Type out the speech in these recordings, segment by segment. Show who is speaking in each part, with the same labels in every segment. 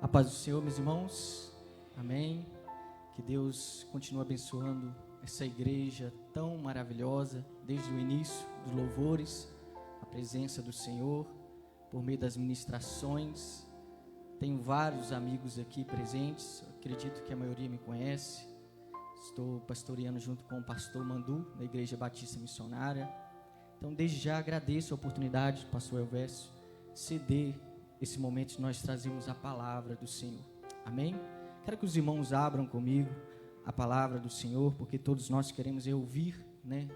Speaker 1: A paz do Senhor, meus irmãos, amém. Que Deus continue abençoando essa igreja tão maravilhosa, desde o início dos louvores, a presença do Senhor, por meio das ministrações. Tenho vários amigos aqui presentes, acredito que a maioria me conhece. Estou pastoreando junto com o pastor Mandu, na Igreja Batista Missionária. Então, desde já agradeço a oportunidade, pastor Elvésio, ceder esse momento que nós trazemos a palavra do Senhor. Amém? Quero que os irmãos abram comigo a palavra do Senhor, porque todos nós queremos ouvir,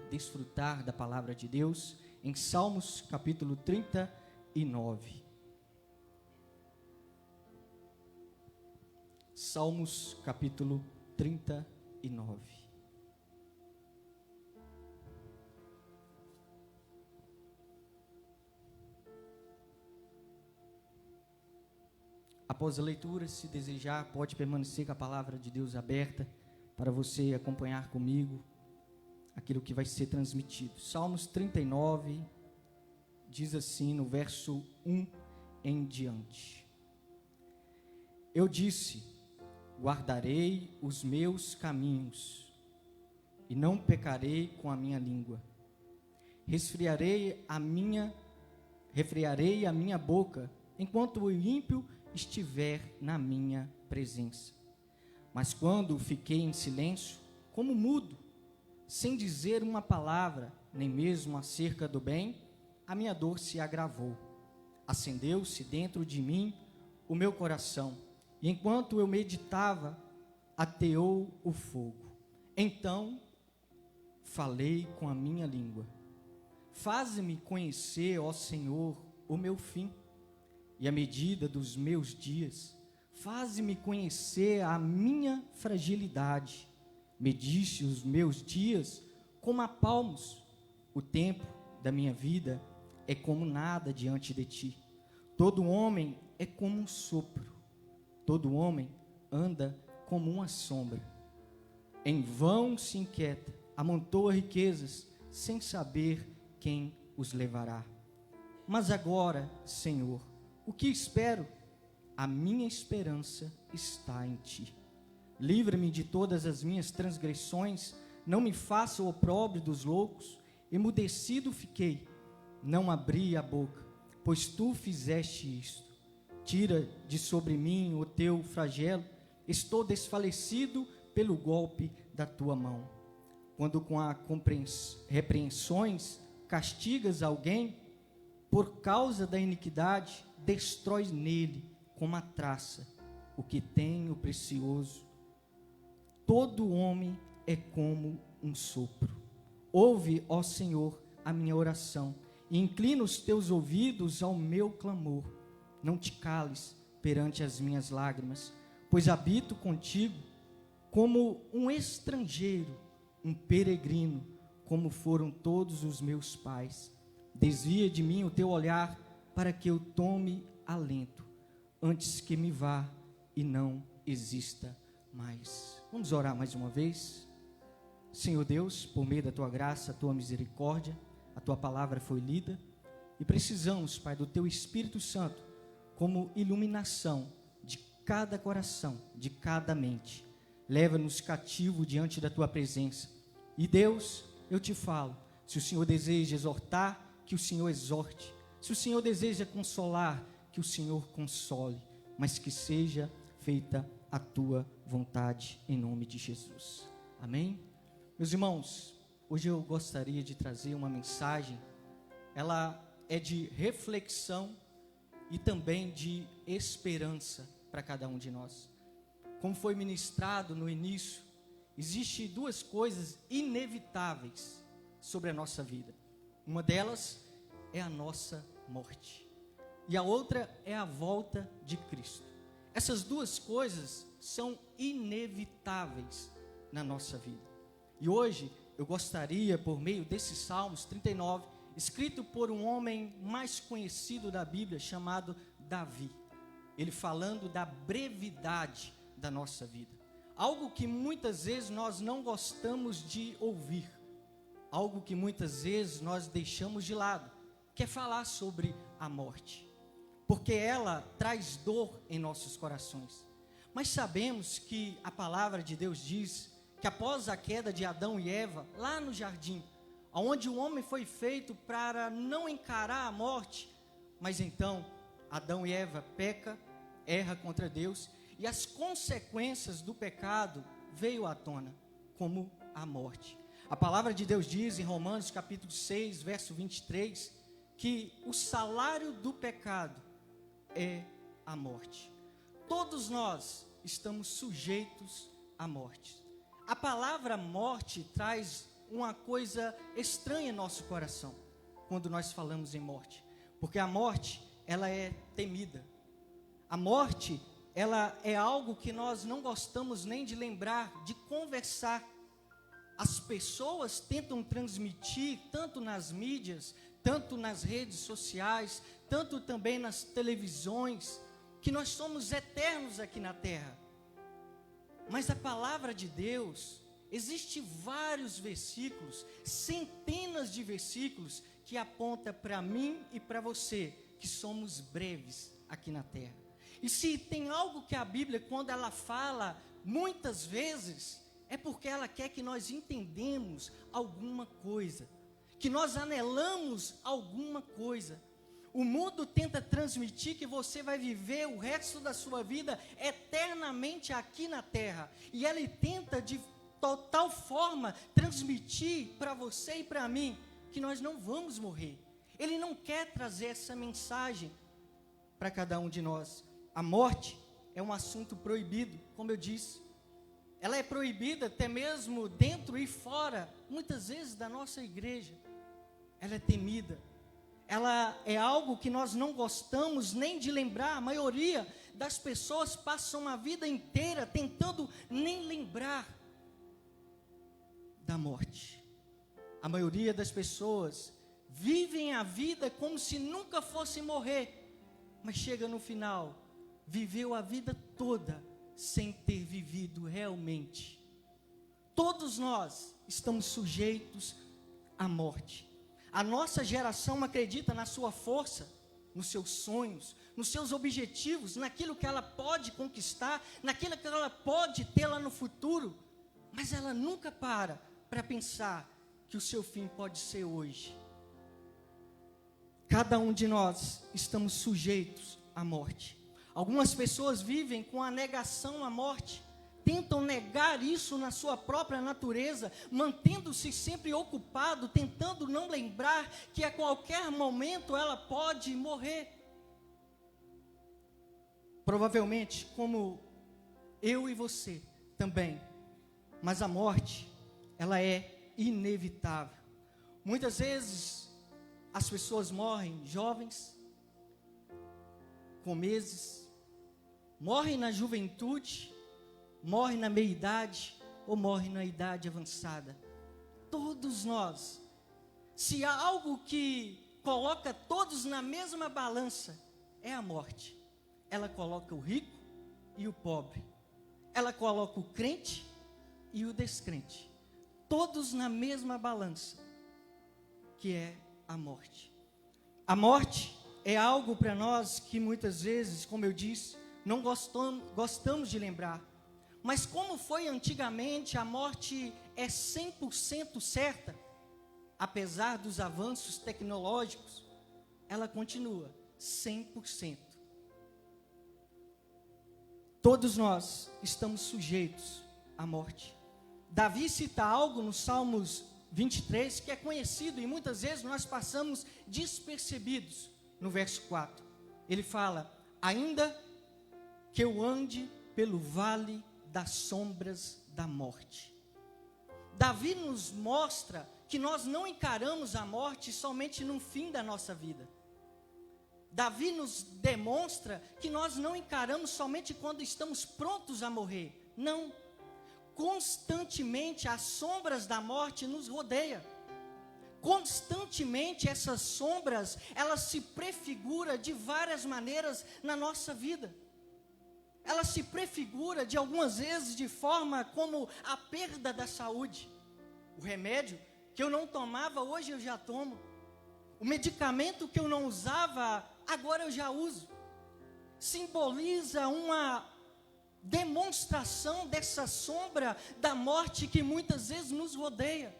Speaker 1: desfrutar da palavra de Deus, em Salmos capítulo 39. Salmos capítulo 39. Após a leitura, se desejar, pode permanecer com a palavra de Deus aberta para você acompanhar comigo aquilo que vai ser transmitido. Salmos 39 diz assim no verso 1 em diante: Eu disse, guardarei os meus caminhos e não pecarei com a minha língua. Refrearei a minha boca enquanto o ímpio estiver na minha presença. Mas quando fiquei em silêncio, como mudo, sem dizer uma palavra, nem mesmo acerca do bem, a minha dor se agravou. Acendeu-se dentro de mim o meu coração, e enquanto eu meditava, ateou o fogo. Então, falei com a minha língua. Faze-me conhecer, ó Senhor, o meu fim e a medida dos meus dias. Faze-me conhecer a minha fragilidade. Mediste os meus dias como a palmos. O tempo da minha vida é como nada diante de ti. Todo homem é como um sopro. Todo homem anda como uma sombra. Em vão se inquieta, amontoa riquezas, sem saber quem os levará. Mas agora, Senhor, o que espero? A minha esperança está em ti. Livra-me de todas as minhas transgressões, não me faça o opróbrio dos loucos. Emudecido fiquei, não abri a boca, pois tu fizeste isto. Tira de sobre mim o teu flagelo, estou desfalecido pelo golpe da tua mão. Quando com repreensões castigas alguém, por causa da iniquidade, destrói nele como a traça o que tem o precioso. Todo homem é como um sopro. Ouve, ó Senhor, a minha oração, e inclina os teus ouvidos ao meu clamor. Não te cales perante as minhas lágrimas, pois habito contigo como um estrangeiro, um peregrino, como foram todos os meus pais. Desvia de mim o teu olhar, para que eu tome alento, antes que me vá e não exista mais. Vamos orar mais uma vez. Senhor Deus, por meio da tua graça, a tua misericórdia, a tua palavra foi lida, e precisamos, Pai, do teu Espírito Santo, como iluminação de cada coração, de cada mente. Leva-nos cativo diante da tua presença. E Deus, eu te falo, se o Senhor deseja exortar, que o Senhor exorte. Se o Senhor deseja consolar, que o Senhor console, mas que seja feita a tua vontade, em nome de Jesus. Amém? Meus irmãos, hoje eu gostaria de trazer uma mensagem, ela é de reflexão e também de esperança para cada um de nós. Como foi ministrado no início, existem duas coisas inevitáveis sobre a nossa vida. Uma delas é a nossa morte. E a outra é a volta de Cristo. Essas duas coisas são inevitáveis na nossa vida. E hoje eu gostaria, por meio desses Salmos 39, escrito por um homem mais conhecido da Bíblia, chamado Davi, ele falando da brevidade da nossa vida. Algo que muitas vezes nós não gostamos de ouvir. Algo que muitas vezes nós deixamos de lado, que é falar sobre a morte. porque ela traz dor em nossos corações. Mas sabemos que a palavra de Deus diz que após a queda de Adão e Eva, lá no jardim, onde o homem foi feito para não encarar a morte, mas então Adão e Eva peca, erra contra Deus, e as consequências do pecado veio à tona, como a morte. A palavra de Deus diz em Romanos capítulo 6, verso 23, que o salário do pecado é a morte. Todos nós estamos sujeitos à morte. A palavra morte traz uma coisa estranha em nosso coração, quando nós falamos em morte, porque a morte, ela é temida. A morte, ela é algo que nós não gostamos nem de lembrar, de conversar. As pessoas tentam transmitir, tanto nas mídias, tanto nas redes sociais, tanto também nas televisões, que nós somos eternos aqui na terra. Mas a palavra de Deus, existe vários versículos, centenas de versículos, que apontam para mim e para você, que somos breves aqui na terra. E se tem algo que a Bíblia, quando ela fala, muitas vezes, é porque ela quer que nós entendamos alguma coisa, que nós anelamos alguma coisa. O mundo tenta transmitir que você vai viver o resto da sua vida eternamente aqui na terra, e ele tenta de tal forma transmitir para você e para mim, que nós não vamos morrer. Ele não quer trazer essa mensagem para cada um de nós. A morte é um assunto proibido, como eu disse. Ela é proibida até mesmo dentro e fora, muitas vezes, da nossa igreja. Ela é temida. Ela é algo que nós não gostamos nem de lembrar. A maioria das pessoas passam a vida inteira tentando nem lembrar da morte. A maioria das pessoas vivem a vida como se nunca fosse morrer, mas chega no final, viveu a vida toda sem ter vivido realmente. Todos nós estamos sujeitos à morte. A nossa geração acredita na sua força, nos seus sonhos, nos seus objetivos, naquilo que ela pode conquistar, naquilo que ela pode ter lá no futuro, mas ela nunca para pensar que o seu fim pode ser hoje. Cada um de nós estamos sujeitos à morte. Algumas pessoas vivem com a negação à morte, tentam negar isso na sua própria natureza, mantendo-se sempre ocupado, tentando não lembrar que a qualquer momento ela pode morrer. Provavelmente, como eu e você também, mas a morte, ela é inevitável. Muitas vezes, as pessoas morrem jovens, com meses, morrem na juventude, morrem na meia-idade, ou morrem na idade avançada. Todos nós, se há algo que coloca todos na mesma balança, é a morte. Ela coloca o rico e o pobre. Ela coloca o crente e o descrente. Todos na mesma balança, que é a morte. A morte é algo para nós que muitas vezes, como eu disse, não gostamos de lembrar. Mas como foi antigamente, a morte é 100% certa, apesar dos avanços tecnológicos, ela continua 100%. Todos nós estamos sujeitos à morte. Davi cita algo no Salmos 23, que é conhecido e muitas vezes nós passamos despercebidos. No verso 4, ele fala: ainda que eu ande pelo vale das sombras da morte. Davi nos mostra que nós não encaramos a morte somente no fim da nossa vida. Davi nos demonstra que nós não encaramos somente quando estamos prontos a morrer. Não. Constantemente as sombras da morte nos rodeiam. Constantemente essas sombras, elas se prefiguram de várias maneiras na nossa vida. Ela se prefigura de algumas vezes de forma como a perda da saúde. O remédio que eu não tomava, hoje eu já tomo. O medicamento que eu não usava, agora eu já uso. simboliza uma demonstração dessa sombra da morte que muitas vezes nos rodeia.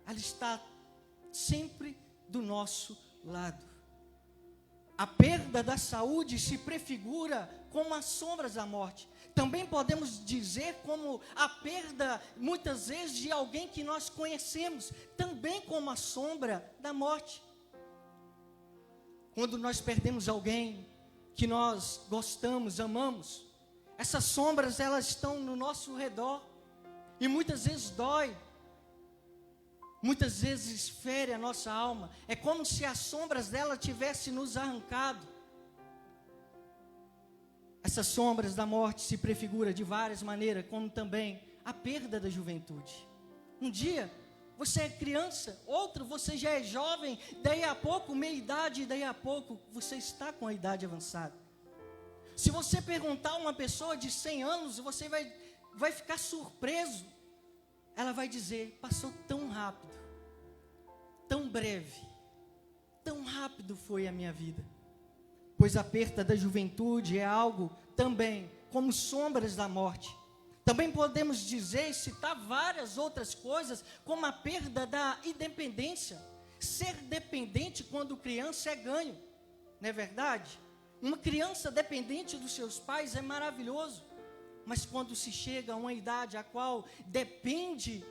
Speaker 1: Ela está sempre do nosso lado. A perda da saúde se prefigura como as sombras da morte. Também podemos dizer como a perda, muitas vezes, de alguém que nós conhecemos, também como a sombra da morte. Quando nós perdemos alguém que nós gostamos, amamos, essas sombras, elas estão no nosso redor, e muitas vezes dói, muitas vezes fere a nossa alma. É como se as sombras dela tivessem nos arrancado. Essas sombras da morte se prefigura de várias maneiras, como também a perda da juventude. Um dia você é criança, outro você já é jovem, daí a pouco meia idade, daí a pouco você está com a idade avançada. Se você perguntar a uma pessoa de 100 anos, você vai ficar surpreso. Ela vai dizer: passou tão rápido, tão breve, tão rápido foi a minha vida. Pois a perda da juventude é algo também como sombras da morte. Também podemos dizer e citar várias outras coisas, como a perda da independência. Ser dependente quando criança é ganho, não é verdade? Uma criança dependente dos seus pais é maravilhoso, mas quando se chega a uma idade a qual depende,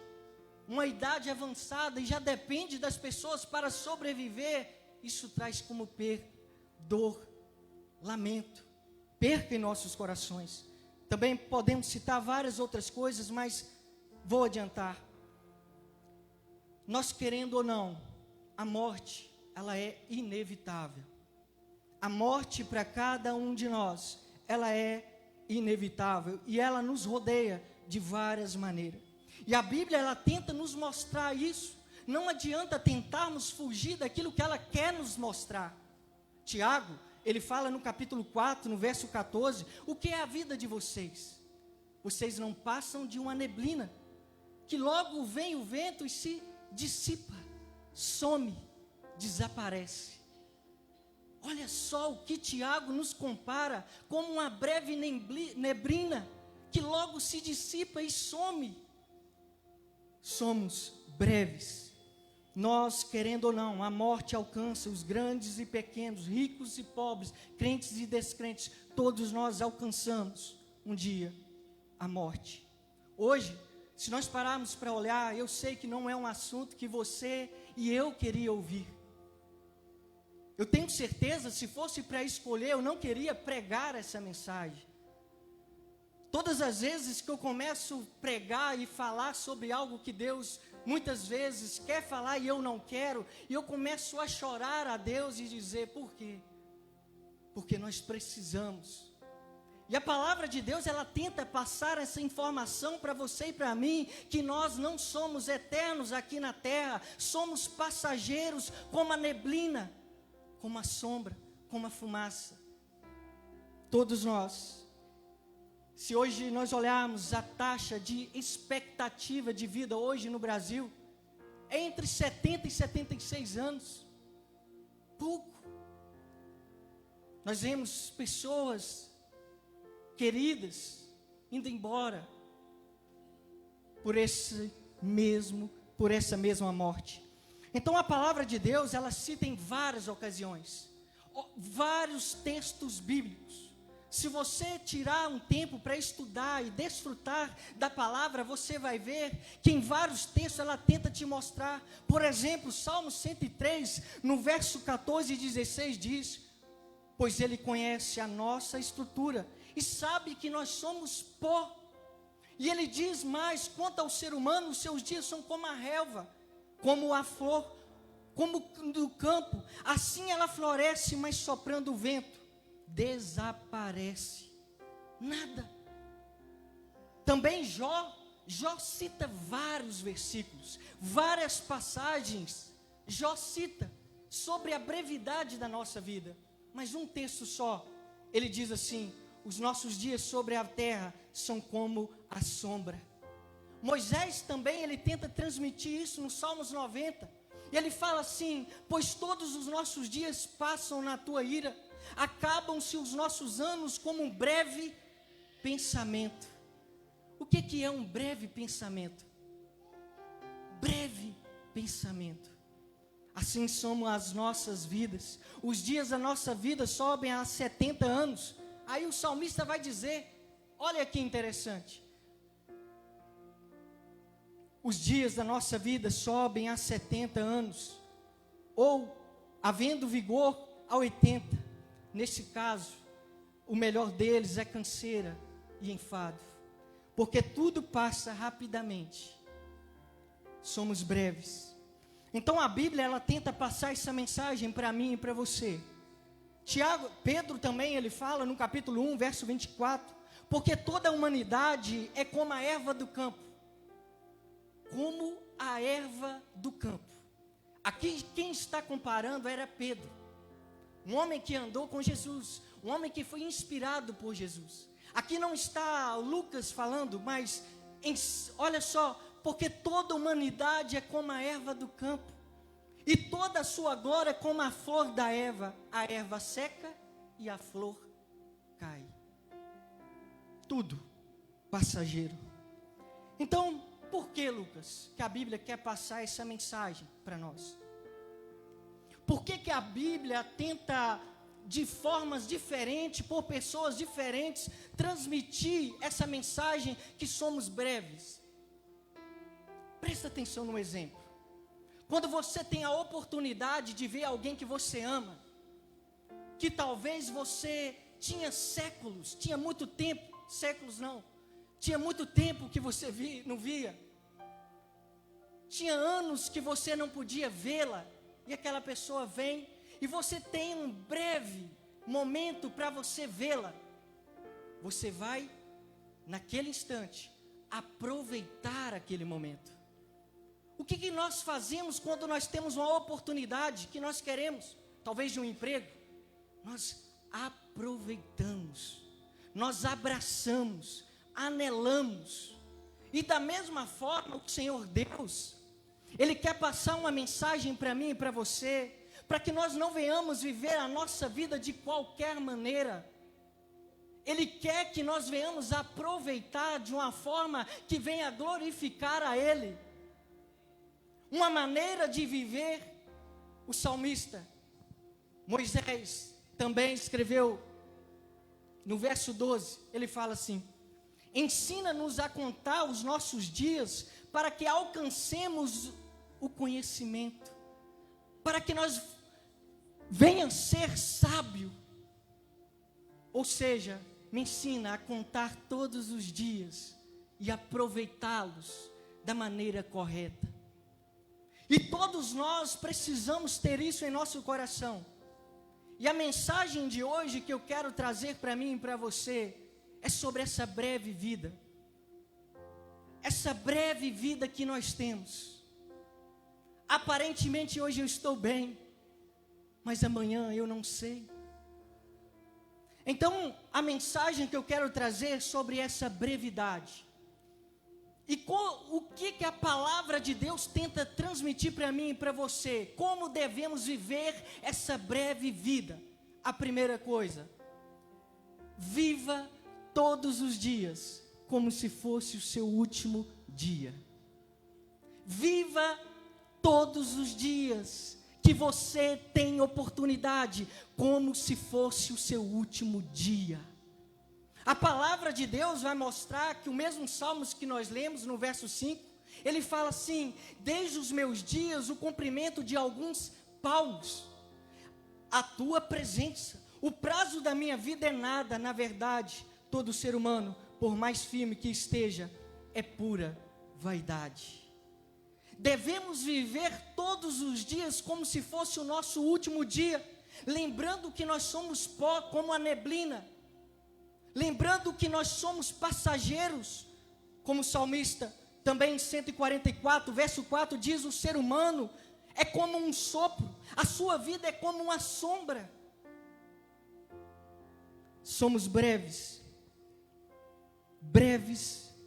Speaker 1: uma idade avançada e já depende das pessoas para sobreviver, isso traz como perda, dor, lamento, perca em nossos corações. Também podemos citar várias outras coisas, mas vou adiantar. Nós querendo ou não, a morte, ela é inevitável. A morte para cada um de nós, ela é inevitável e ela nos rodeia de várias maneiras. E a Bíblia, ela tenta nos mostrar isso. Não adianta tentarmos fugir daquilo que ela quer nos mostrar. Tiago, ele fala no capítulo 4, no verso 14, o que é a vida de vocês? Vocês não passam de uma neblina, que logo vem o vento e se dissipa, some, desaparece. Olha só o que Tiago nos compara como uma breve neblina, que logo se dissipa e some. Somos breves. Nós, querendo ou não, a morte alcança os grandes e pequenos, ricos e pobres, crentes e descrentes. Todos nós alcançamos um dia a morte. Hoje, se nós pararmos para olhar, eu sei que não é um assunto que você e eu queria ouvir. Eu tenho certeza, se fosse para escolher, eu não queria pregar essa mensagem. Todas as vezes que eu começo a pregar e falar sobre algo que Deus muitas vezes quer falar e eu não quero, e eu começo a chorar a Deus e dizer: por quê? Porque nós precisamos. E a palavra de Deus, ela tenta passar essa informação para você e para mim, que nós não somos eternos aqui na terra, somos passageiros como a neblina, como a sombra, como a fumaça. Todos nós. Se hoje nós olharmos a taxa de expectativa de vida hoje no Brasil, é entre 70 e 76 anos. Pouco. Nós vemos pessoas queridas indo embora por essa mesma morte. Então a palavra de Deus, ela cita em várias ocasiões, vários textos bíblicos. Se você tirar um tempo para estudar e desfrutar da palavra, você vai ver que em vários textos ela tenta te mostrar. Por exemplo, Salmo 103, no verso 14 e 16 diz: pois ele conhece a nossa estrutura e sabe que nós somos pó. E ele diz mais: quanto ao ser humano, os seus dias são como a relva, como a flor, como do campo. Assim ela floresce, mas soprando o vento desaparece. Nada. Também Jó cita vários versículos, várias passagens. Jó cita sobre a brevidade da nossa vida, mas um texto só. Ele diz assim: os nossos dias sobre a terra são como a sombra. Moisés também, ele tenta transmitir isso no Salmos 90. E ele fala assim: pois todos os nossos dias passam na tua ira, Acabam-se os nossos anos como um breve pensamento. O que é um breve pensamento? Breve pensamento. Assim somos as nossas vidas. Os dias da nossa vida sobem a 70 anos. Aí o salmista vai dizer, olha que interessante. Os dias da nossa vida sobem a 70 anos. Ou, havendo vigor, a 80. Nesse caso, o melhor deles é canseira e enfado. Porque tudo passa rapidamente. Somos breves. Então a Bíblia, ela tenta passar essa mensagem para mim e para você. Pedro também, ele fala no capítulo 1, verso 24. Porque toda a humanidade é como a erva do campo. Como a erva do campo. Aqui quem está comparando era Pedro. Um homem que andou com Jesus. Um homem que foi inspirado por Jesus. Aqui não está Lucas falando, mas olha só. Porque toda a humanidade é como a erva do campo. E toda a sua glória é como a flor da erva. A erva seca e a flor cai. Tudo passageiro. Então, por que, Lucas, que a Bíblia quer passar essa mensagem para nós? Por que a Bíblia tenta, de formas diferentes, por pessoas diferentes, transmitir essa mensagem que somos breves? Presta atenção no exemplo. Quando você tem a oportunidade de ver alguém que você ama, que talvez você tinha séculos, tinha muito tempo, séculos não, tinha muito tempo que você não via, tinha anos que você não podia vê-la, e aquela pessoa vem, e você tem um breve momento para você vê-la, você vai, naquele instante, aproveitar aquele momento. O que nós fazemos quando nós temos uma oportunidade que nós queremos, talvez de um emprego? Nós aproveitamos, nós abraçamos, anelamos. E da mesma forma, o Senhor Deus, Ele quer passar uma mensagem para mim e para você, para que nós não venhamos viver a nossa vida de qualquer maneira. Ele quer que nós venhamos aproveitar de uma forma que venha glorificar a Ele. Uma maneira de viver. O salmista Moisés também escreveu no verso 12, ele fala assim: ensina-nos a contar os nossos dias, para que alcancemos o conhecimento, para que nós venhamos ser sábio. Ou seja, me ensina a contar todos os dias e aproveitá-los da maneira correta. E todos nós precisamos ter isso em nosso coração. E a mensagem de hoje que eu quero trazer para mim e para você é sobre essa breve vida. Essa breve vida que nós temos. Aparentemente hoje eu estou bem, mas amanhã eu não sei. Então, a mensagem que eu quero trazer sobre essa brevidade. E o que a palavra de Deus tenta transmitir para mim e para você? Como devemos viver essa breve vida? A primeira coisa, viva todos os dias como se fosse o seu último dia. Viva todos os dias que você tem oportunidade, como se fosse o seu último dia. A palavra de Deus vai mostrar que o mesmo Salmos que nós lemos no verso 5, ele fala assim: desde os meus dias o comprimento de alguns palmos, a tua presença, o prazo da minha vida é nada. Na verdade, todo ser humano, por mais firme que esteja, é pura vaidade. Devemos viver todos os dias como se fosse o nosso último dia, lembrando que nós somos pó como a neblina, lembrando que nós somos passageiros, como o salmista, também em 144, verso 4, diz: o ser humano é como um sopro, a sua vida é como uma sombra. Somos breves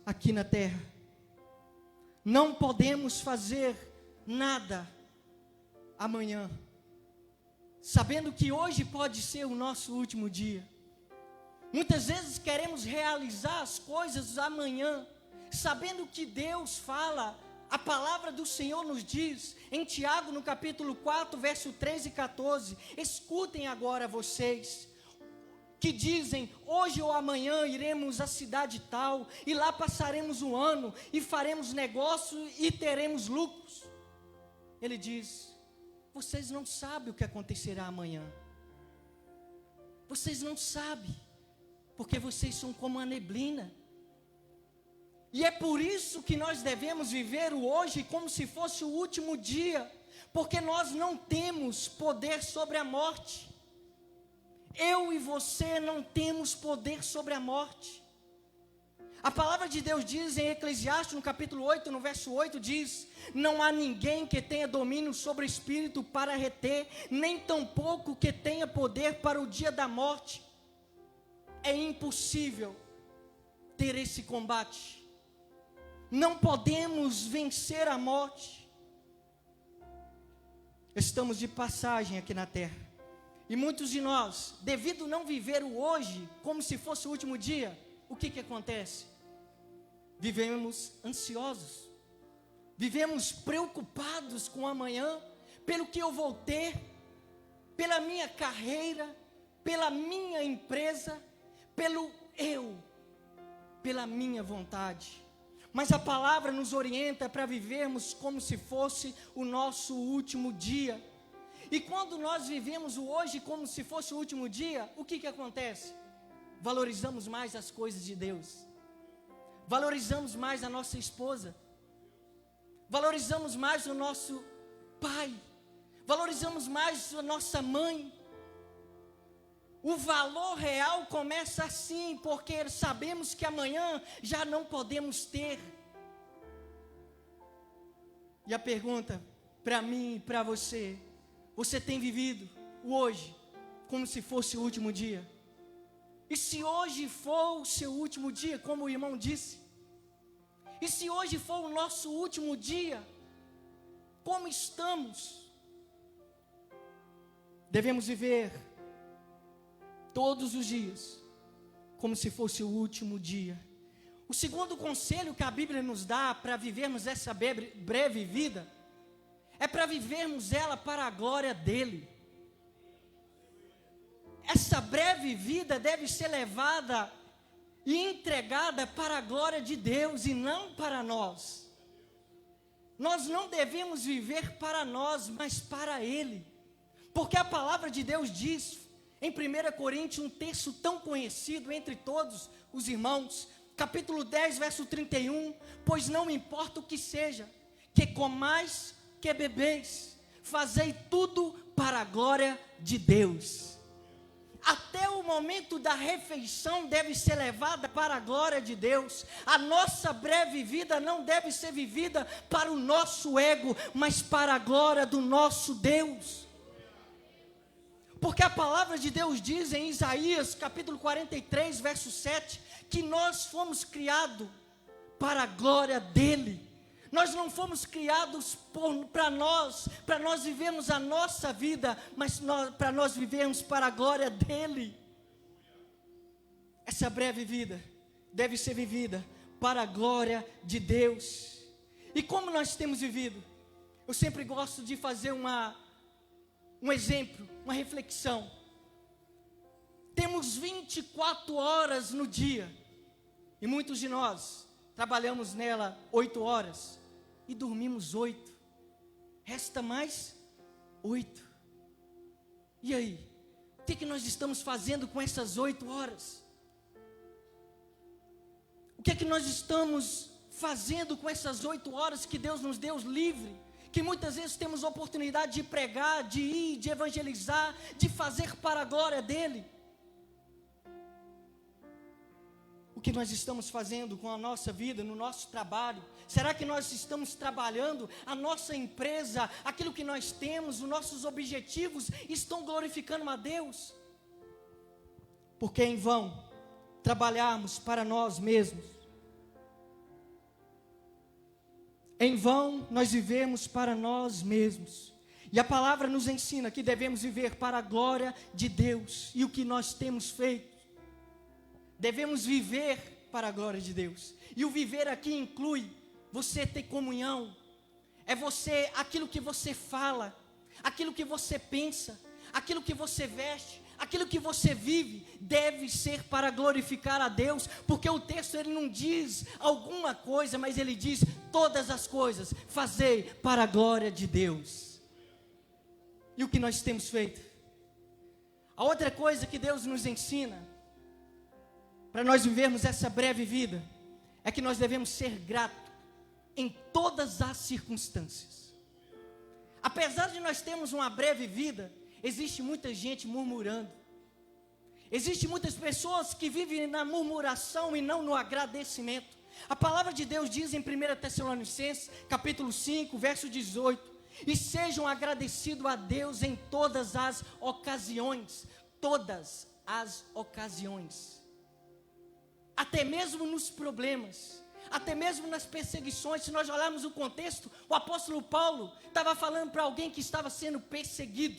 Speaker 1: aqui na terra. Não podemos fazer nada amanhã. sabendo que hoje pode ser o nosso último dia. Muitas vezes queremos realizar as coisas amanhã, sabendo que Deus fala, a palavra do Senhor nos diz, em Tiago no capítulo 4, verso 13 e 14, escutem agora vocês, que dizem, hoje ou amanhã iremos à cidade tal, e lá passaremos um ano, e faremos negócio e teremos lucros. Ele diz, vocês não sabem o que acontecerá amanhã, vocês não sabem, porque vocês são como a neblina, e é por isso que nós devemos viver o hoje como se fosse o último dia, porque nós não temos poder sobre a morte. Eu e você não temos poder sobre a morte. A palavra de Deus diz em Eclesiastes, no capítulo 8, no verso 8, diz, não há ninguém que tenha domínio sobre o espírito para reter, nem tampouco que tenha poder para o dia da morte. É impossível ter esse combate. Não podemos vencer a morte. Estamos de passagem aqui na terra. E muitos de nós, devido não viver o hoje como se fosse o último dia, o que acontece? Vivemos ansiosos. Vivemos preocupados com o amanhã, pelo que eu vou ter, pela minha carreira, pela minha empresa, pela minha vontade. Mas a palavra nos orienta para vivermos como se fosse o nosso último dia. E quando nós vivemos o hoje como se fosse o último dia, o que acontece? Valorizamos mais as coisas de Deus. Valorizamos mais a nossa esposa. Valorizamos mais o nosso pai. Valorizamos mais a nossa mãe. O valor real começa assim, porque sabemos que amanhã já não podemos ter. E a pergunta para mim e para você, você tem vivido o hoje como se fosse o último dia? E se hoje for o seu último dia, como o irmão disse? E se hoje for o nosso último dia, como estamos? Devemos viver todos os dias como se fosse o último dia. O segundo conselho que a Bíblia nos dá para vivermos essa breve vida é para vivermos ela para a glória dele. Essa breve vida deve ser levada e entregada para a glória de Deus e não para nós. Nós não devemos viver para nós, mas para ele. Porque a palavra de Deus diz, em 1 Coríntios, um texto tão conhecido entre todos os irmãos, capítulo 10, verso 31, pois não importa o que seja, que comais, que bebeis, fazei tudo para a glória de Deus. Até o momento da refeição deve ser levada para a glória de Deus. A nossa breve vida não deve ser vivida para o nosso ego, mas para a glória do nosso Deus. Porque a palavra de Deus diz em Isaías, capítulo 43, verso 7, que nós fomos criados para a glória dele. Nós não fomos criados para nós vivermos a nossa vida, mas para nós vivermos para a glória dele. Essa breve vida deve ser vivida para a glória de Deus. E como nós temos vivido? Eu sempre gosto de fazer um exemplo, uma reflexão. Temos 24 horas no dia, e muitos de nós trabalhamos nela 8 horas, e dormimos 8, resta mais 8, e aí? O que nós estamos fazendo com essas 8 horas? O que nós estamos fazendo com essas 8 horas que Deus nos deu livre? Que muitas vezes temos oportunidade de pregar, de ir, de evangelizar, de fazer para a glória dele. O que nós estamos fazendo com a nossa vida, no nosso trabalho? Será que nós estamos trabalhando, a nossa empresa, aquilo que nós temos, os nossos objetivos, estão glorificando a Deus? Porque em vão trabalharmos para nós mesmos. Em vão nós vivemos para nós mesmos. E a palavra nos ensina que devemos viver para a glória de Deus. E o que nós temos feito? Devemos viver para a glória de Deus. E o viver aqui inclui você ter comunhão. É você, aquilo que você fala, aquilo que você pensa, aquilo que você veste, aquilo que você vive, deve ser para glorificar a Deus, porque o texto ele não diz alguma coisa, mas ele diz todas as coisas, fazei para a glória de Deus. E o que nós temos feito? A outra coisa que Deus nos ensina, para nós vivermos essa breve vida, é que nós devemos ser gratos em todas as circunstâncias. Apesar de nós termos uma breve vida, existe muita gente murmurando. Existe muitas pessoas que vivem na murmuração e não no agradecimento. A palavra de Deus diz em 1 Tessalonicenses, capítulo 5, verso 18: e sejam agradecidos a Deus em todas as ocasiões. Todas as ocasiões. Até mesmo nos problemas, até mesmo nas perseguições. Se nós olharmos o contexto, o apóstolo Paulo estava falando para alguém que estava sendo perseguido.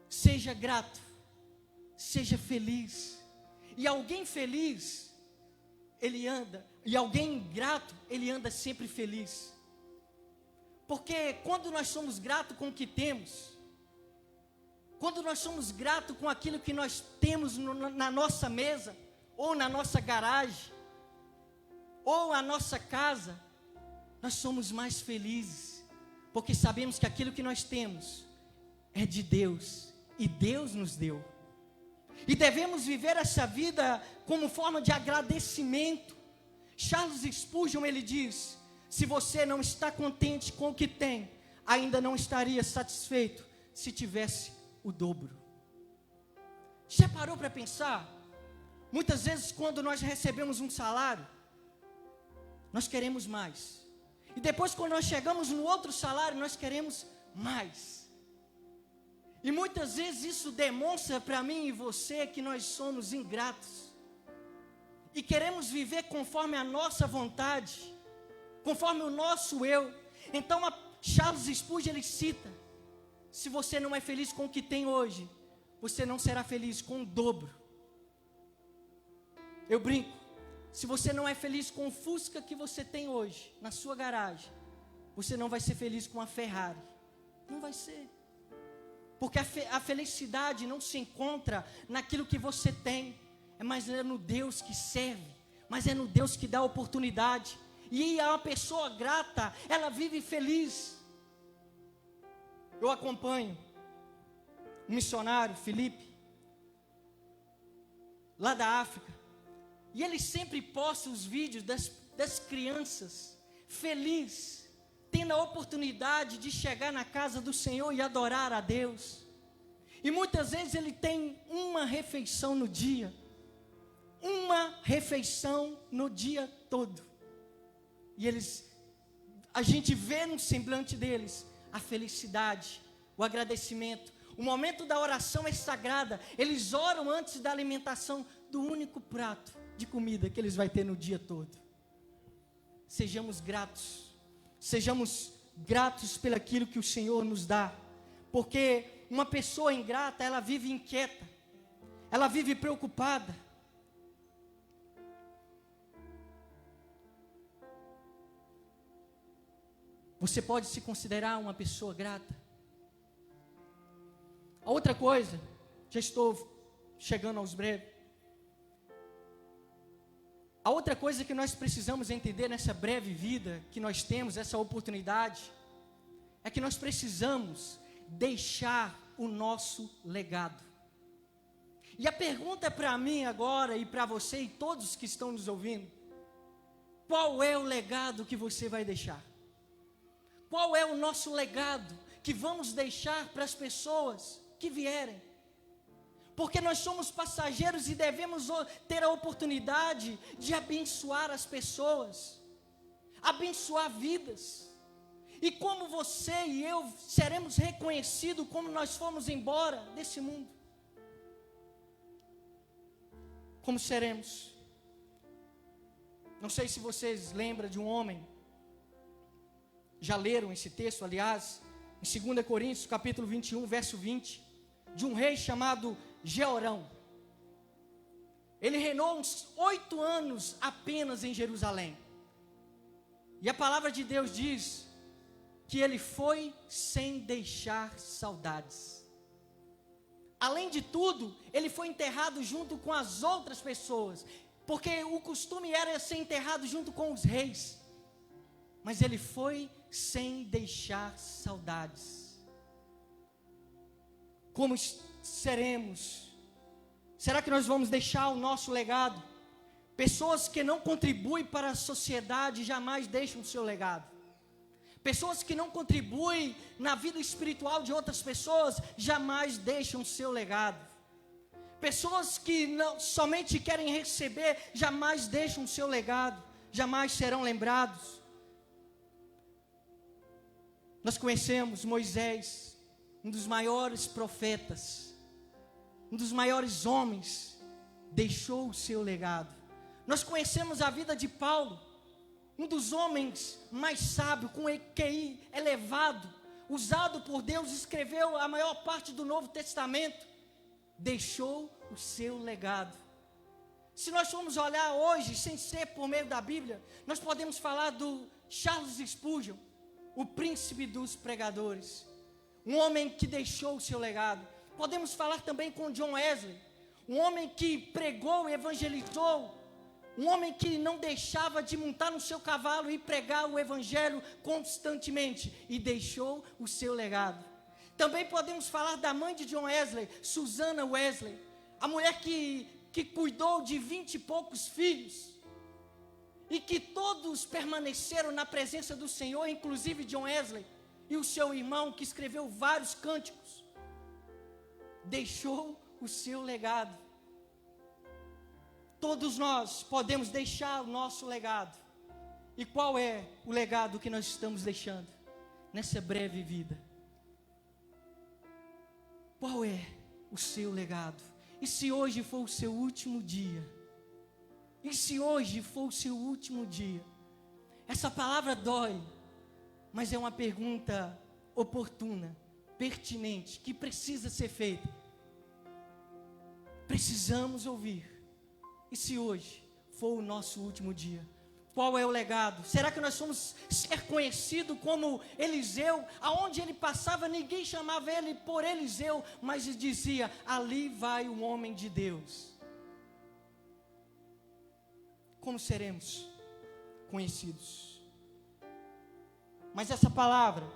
Speaker 1: Seja grato, seja feliz. E alguém feliz, ele anda, e alguém ingrato, ele anda sempre feliz. Porque quando nós somos gratos com o que temos, quando nós somos gratos com aquilo que nós temos na nossa mesa, ou na nossa garagem, ou a nossa casa, nós somos mais felizes, porque sabemos que aquilo que nós temos é de Deus, e Deus nos deu. E devemos viver essa vida como forma de agradecimento. Charles Spurgeon, ele diz: se você não está contente com o que tem, ainda não estaria satisfeito se tivesse o dobro. Já parou para pensar? Muitas vezes quando nós recebemos um salário, nós queremos mais. E depois quando nós chegamos no outro salário, nós queremos mais. E muitas vezes isso demonstra para mim e você que nós somos ingratos. E queremos viver conforme a nossa vontade, conforme o nosso eu. Então Charles Spurgeon ele cita: se você não é feliz com o que tem hoje, você não será feliz com o dobro. Eu brinco, se você não é feliz com o Fusca que você tem hoje, na sua garagem, você não vai ser feliz com a Ferrari. Não vai ser. Porque a felicidade não se encontra naquilo que você tem, mas é no Deus que serve, mas é no Deus que dá oportunidade. E a pessoa grata, ela vive feliz. Eu acompanho um missionário, Felipe, lá da África, e ele sempre posta os vídeos das crianças felizes, tendo a oportunidade de chegar na casa do Senhor e adorar a Deus. E muitas vezes ele tem uma refeição no dia, todo. E a gente vê no semblante deles a felicidade, o agradecimento. O momento da oração é sagrada. Eles oram antes da alimentação do único prato de comida que eles vão ter no dia todo. Sejamos gratos pelaquilo que o Senhor nos dá, porque uma pessoa ingrata, ela vive inquieta, ela vive preocupada. Você pode se considerar uma pessoa grata? A outra coisa, já estou chegando aos breves. A outra coisa que nós precisamos entender nessa breve vida que nós temos, essa oportunidade, é que nós precisamos deixar o nosso legado. E a pergunta para mim agora e para você e todos que estão nos ouvindo: qual é o legado que você vai deixar? Qual é o nosso legado que vamos deixar para as pessoas que vierem? Porque nós somos passageiros e devemos ter a oportunidade de abençoar as pessoas, abençoar vidas. E como você e eu seremos reconhecidos como nós fomos embora desse mundo? Como seremos? Não sei se vocês lembram de um homem já leram esse texto, aliás, em 2 Coríntios, capítulo 21, verso 20, de um rei chamado Jeorão. Ele reinou uns 8 anos apenas em Jerusalém. E a palavra de Deus diz que ele foi sem deixar saudades. Além de tudo, ele foi enterrado junto com as outras pessoas, porque o costume era ser enterrado junto com os reis. Mas ele foi sem deixar saudades. Como seremos? Será que nós vamos deixar o nosso legado? Pessoas que não contribuem para a sociedade jamais deixam o seu legado. Pessoas que não contribuem na vida espiritual de outras pessoas jamais deixam o seu legado. Pessoas que não somente querem receber jamais deixam o seu legado, jamais serão lembrados. Nós conhecemos Moisés, um dos maiores profetas, um dos maiores homens, deixou o seu legado. Nós conhecemos a vida de Paulo, um dos homens mais sábios, com QI elevado, usado por Deus, escreveu a maior parte do Novo Testamento, deixou o seu legado. Se nós formos olhar hoje, sem ser por meio da Bíblia, nós podemos falar do Charles Spurgeon, o príncipe dos pregadores, um homem que deixou o seu legado. Podemos falar também com John Wesley, um homem que pregou e evangelizou, um homem que não deixava de montar no seu cavalo e pregar o evangelho constantemente, e deixou o seu legado. Também podemos falar da mãe de John Wesley, Susanna Wesley, a mulher que cuidou de 20 e poucos filhos, e que todos permaneceram na presença do Senhor, inclusive John Wesley, e o seu irmão, que escreveu vários cânticos, deixou o seu legado. Todos nós podemos deixar o nosso legado. E qual é o legado que nós estamos deixando nessa breve vida? Qual é o seu legado? E se hoje for o seu último dia? E se hoje for o seu último dia? Essa palavra dói, mas é uma pergunta oportuna, pertinente, que precisa ser feita. Precisamos ouvir. E se hoje for o nosso último dia? Qual é o legado? Será que nós vamos ser conhecidos como Eliseu? Aonde ele passava, ninguém chamava ele por Eliseu, mas dizia: ali vai o homem de Deus. Como seremos conhecidos? Mas essa palavra,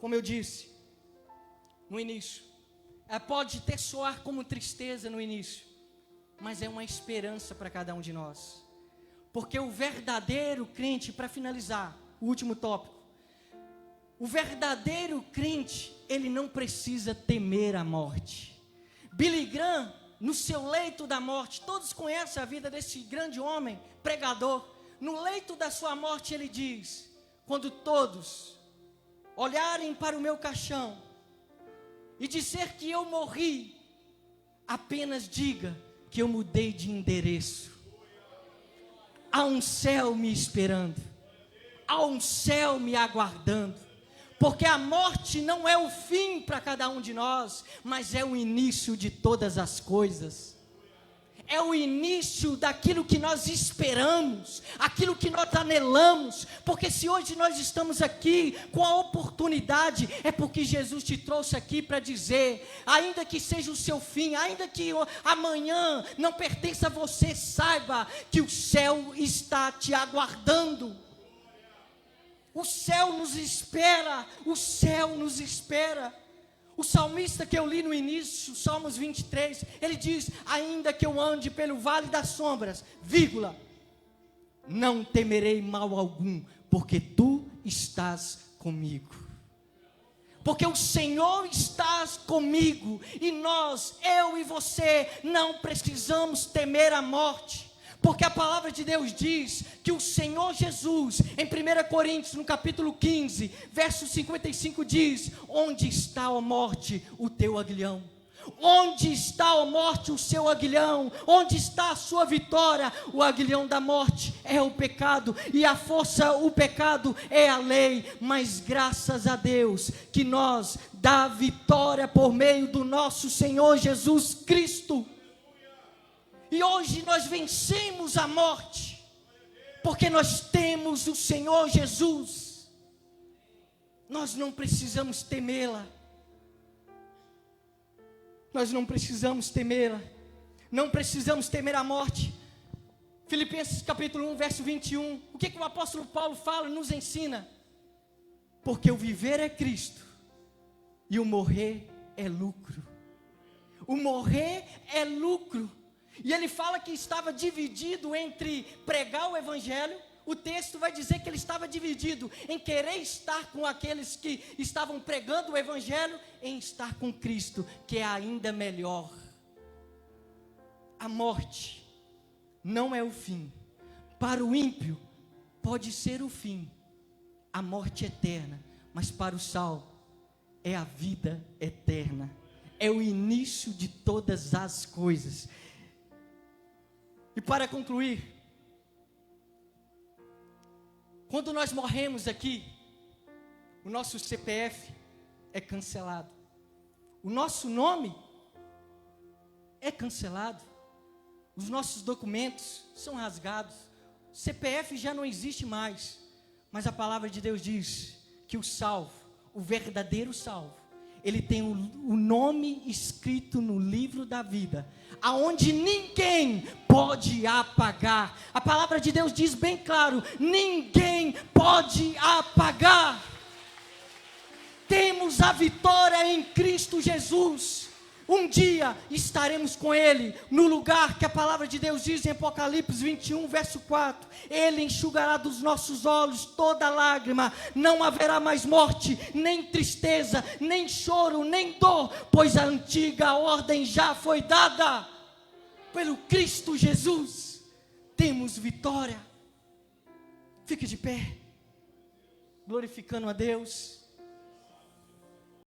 Speaker 1: como eu disse no início, ela pode até soar como tristeza no início, mas é uma esperança para cada um de nós. Porque o verdadeiro crente, para finalizar, o último tópico, o verdadeiro crente, ele não precisa temer a morte. Billy Graham, no seu leito da morte, todos conhecem a vida desse grande homem, pregador. No leito da sua morte ele diz: quando todos olharem para o meu caixão e dizer que eu morri, apenas diga que eu mudei de endereço. Há um céu me esperando, há um céu me aguardando, porque a morte não é o fim para cada um de nós, mas é o início de todas as coisas. É o início daquilo que nós esperamos, aquilo que nós anelamos, porque se hoje nós estamos aqui com a oportunidade, é porque Jesus te trouxe aqui para dizer: ainda que seja o seu fim, ainda que amanhã não pertença a você, saiba que o céu está te aguardando. O céu nos espera, o céu nos espera. O salmista que eu li no início, Salmos 23, ele diz: ainda que eu ande pelo vale das sombras, vírgula, não temerei mal algum, porque tu estás comigo. Porque o Senhor está comigo, e nós, eu e você, não precisamos temer a morte. Porque a palavra de Deus diz que o Senhor Jesus, em 1 Coríntios, no capítulo 15, verso 55, diz: onde está, ó morte, o teu aguilhão? Onde está, ó morte, o seu aguilhão? Onde está a sua vitória? O aguilhão da morte é o pecado, e a força, o pecado, é a lei. Mas graças a Deus, que nós dá vitória por meio do nosso Senhor Jesus Cristo. E hoje nós vencemos a morte, porque nós temos o Senhor Jesus. Nós não precisamos temê-la. Nós não precisamos temê-la. Não precisamos temer a morte. Filipenses capítulo 1, verso 21. O que o apóstolo Paulo fala, nos ensina? Porque o viver é Cristo e o morrer é lucro. O morrer é lucro. E ele fala que estava dividido entre pregar o evangelho. O texto vai dizer que ele estava dividido em querer estar com aqueles que estavam pregando o evangelho, em estar com Cristo, que é ainda melhor. A morte não é o fim. Para o ímpio pode ser o fim, a morte eterna, mas para o salvo é a vida eterna. É o início de todas as coisas. E para concluir, quando nós morremos aqui, o nosso CPF é cancelado, o nosso nome é cancelado, os nossos documentos são rasgados, o CPF já não existe mais, mas a palavra de Deus diz que o salvo, o verdadeiro salvo, ele tem o nome escrito no livro da vida, aonde ninguém pode apagar. A palavra de Deus diz bem claro: ninguém pode apagar. Temos a vitória em Cristo Jesus. Um dia estaremos com Ele no lugar que a palavra de Deus diz em Apocalipse 21, verso 4. Ele enxugará dos nossos olhos toda lágrima. Não haverá mais morte, nem tristeza, nem choro, nem dor, pois a antiga ordem já foi dada. Pelo Cristo Jesus temos vitória. Fique de pé, glorificando a Deus.